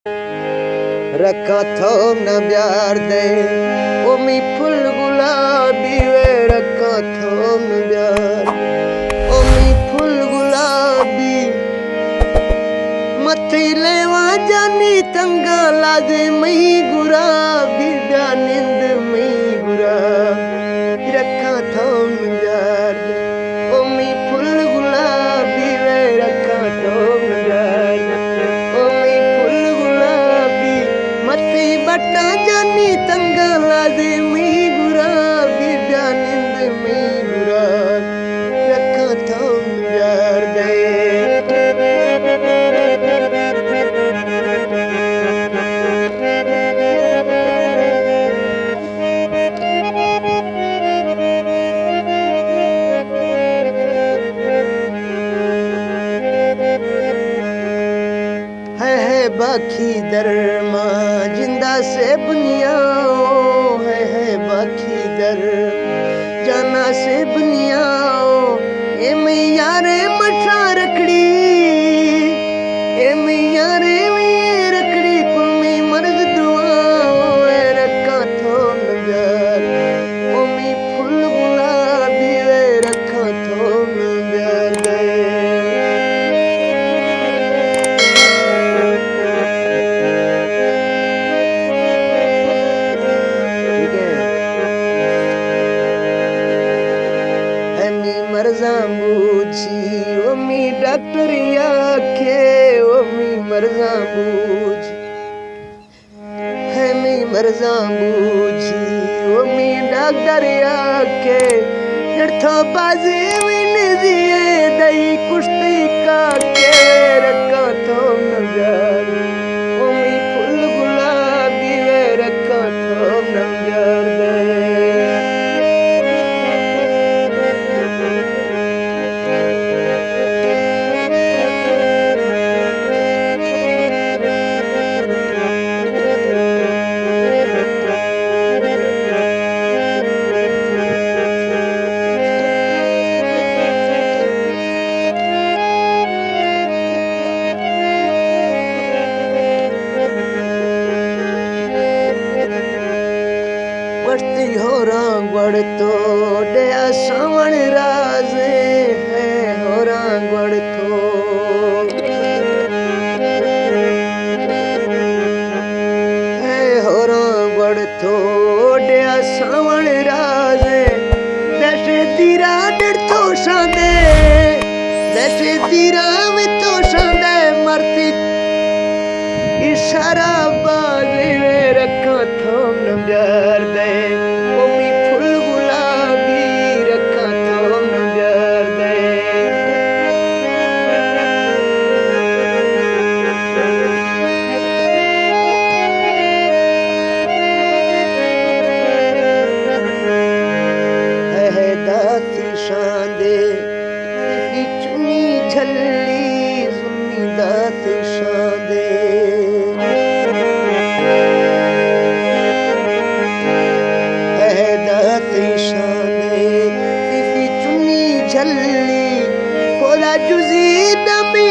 रखा थो न प्यार दे ओ मी फुल गुलाबी वे रखा थो न प्यार ओ मी फुल गुलाबी मथे लेवा जानी तंगा लाजे मई गुराबी निंद मई गुरा रखा थो न प्यार दे ओ मी फुल गुलाबी वे रखा थो न प्यार ओ मी फुल गुलाबी मथे बटा जानी तंगा लाजे मई गुराबी निंद मई गुरा रखा थो न प्यार दे है बाकी दरमा जिंदा से बुनियाओ है बाकी दर जाना से बुनियाओ ए मैया रे मठा रखड़ी ए मैया रे रखड़ी कुल में मर्द दुआओ ए रखा थो न प्यार ओ मी फुल गुलाबी वे रखा थो न प्यार दे मरजा बूझी ओ मी डॉक्टर आखे ओ मी मरजा बूझी है मी मरजा बूझी ओ मी डॉक्टर आखे जड़थो बाजी विन दिए दई कुश्ती का के रखा थो न प्यार ओ मी फुल गुलाबी वे रखा थो न प्यार दे बढ़ती हो रंग बढ़ तो डया सावण राजे है हो रंग बढ़ तो है हो रंग बढ़ तो डया सावण राजे दशे तीरा डर तो शादे दशे तीरा में तो शादे मरती इशारा बाजी वे रखा थो न प्यार दे ओ मी फुल गुलाबी रखा थो न प्यार दे है दाती शांदे की चुनी झल्ली सुनी दाती शांदे झल्ली खोला जुजी दमी